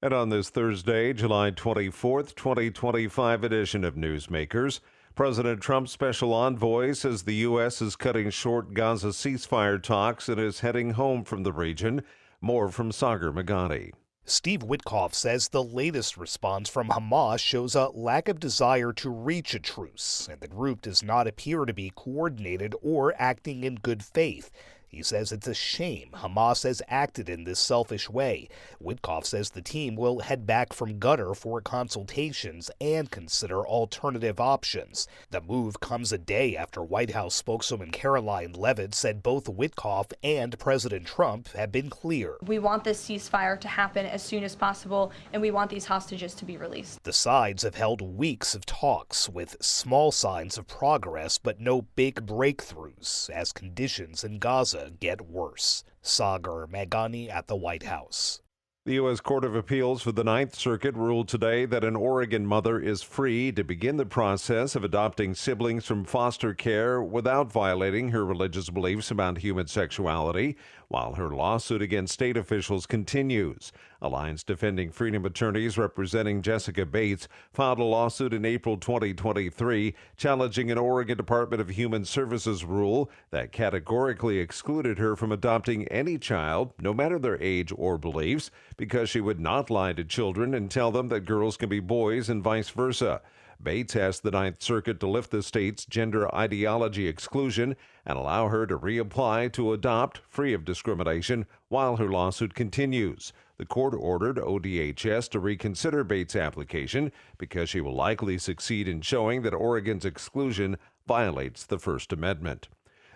And on this Thursday, July 24th, 2025 edition of Newsmakers, President Trump's special envoy says the U.S. is cutting short Gaza ceasefire talks and is heading home from the region. More from Sagar Magani. Steve Witkoff says the latest response from Hamas shows a lack of desire to reach a truce, and the group does not appear to be coordinated or acting in good faith. He says it's a shame Hamas has acted in this selfish way. Witkoff says the team will head back from Qatar for consultations and consider alternative options. The move comes a day after White House spokeswoman Caroline Leavitt said both Witkoff and President Trump have been clear. We want this ceasefire to happen as soon as possible, and we want these hostages to be released. The sides have held weeks of talks with small signs of progress, but no big breakthroughs as conditions in Gaza get worse. Sagar Magani at the White House. The U.S. Court of Appeals for the Ninth Circuit ruled today that an Oregon mother is free to begin the process of adopting siblings from foster care without violating her religious beliefs about human sexuality, while her lawsuit against state officials continues. Alliance Defending Freedom attorneys representing Jessica Bates filed a lawsuit in April 2023 challenging an Oregon Department of Human Services rule that categorically excluded her from adopting any child, no matter their age or beliefs, because she would not lie to children and tell them that girls can be boys and vice versa. Bates asked the Ninth Circuit to lift the state's gender ideology exclusion and allow her to reapply to adopt free of discrimination while her lawsuit continues. The court ordered ODHS to reconsider Bates' application because she will likely succeed in showing that Oregon's exclusion violates the First Amendment.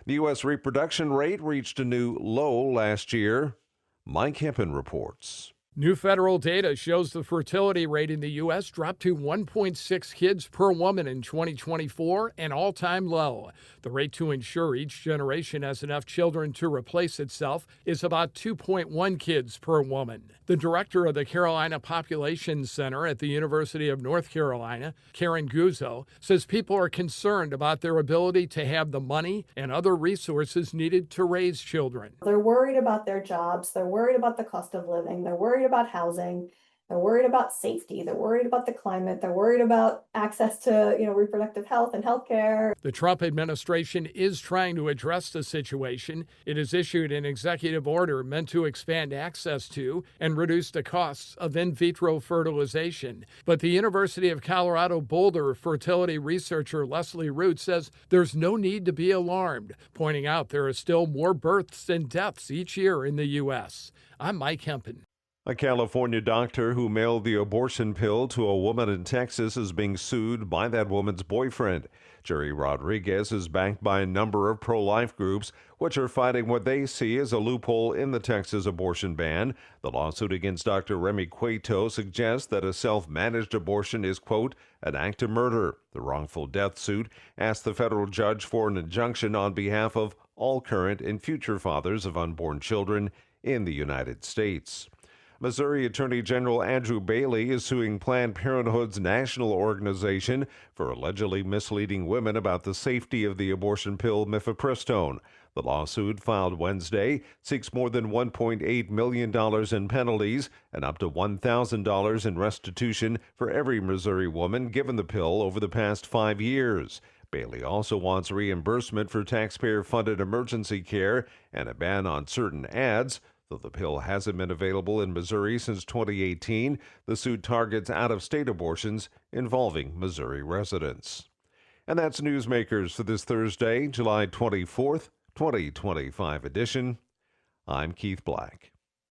The U.S. reproduction rate reached a new low last year. Mike Hempen reports. New federal data shows the fertility rate in the U.S. dropped to 1.6 kids per woman in 2024, an all-time low. The rate to ensure each generation has enough children to replace itself is about 2.1 kids per woman. The director of the Carolina Population Center at the University of North Carolina, Karen Guzzo, says people are concerned about their ability to have the money and other resources needed to raise children. They're worried about their jobs. They're worried about the cost of living. They're worried about housing. They're worried about safety. They're worried about the climate. They're worried about access to, reproductive health and healthcare. The Trump administration is trying to address the situation. It has issued an executive order meant to expand access to and reduce the costs of in vitro fertilization. But the University of Colorado Boulder fertility researcher Leslie Root says there's no need to be alarmed, pointing out there are still more births and deaths each year in the U.S. I'm Mike Hempen. A California doctor who mailed the abortion pill to a woman in Texas is being sued by that woman's boyfriend. Jerry Rodriguez is backed by a number of pro-life groups, which are fighting what they see as a loophole in the Texas abortion ban. The lawsuit against Dr. Remy Cueto suggests that a self-managed abortion is, quote, an act of murder. The wrongful death suit asked the federal judge for an injunction on behalf of all current and future fathers of unborn children in the United States. Missouri Attorney General Andrew Bailey is suing Planned Parenthood's national organization for allegedly misleading women about the safety of the abortion pill mifepristone. The lawsuit, filed Wednesday, seeks more than $1.8 million in penalties and up to $1,000 in restitution for every Missouri woman given the pill over the past 5 years. Bailey also wants reimbursement for taxpayer-funded emergency care and a ban on certain ads. Though the pill hasn't been available in Missouri since 2018, the suit targets out-of-state abortions involving Missouri residents. And that's Newsmakers for this Thursday, July 24th, 2025 edition. I'm Keith Black.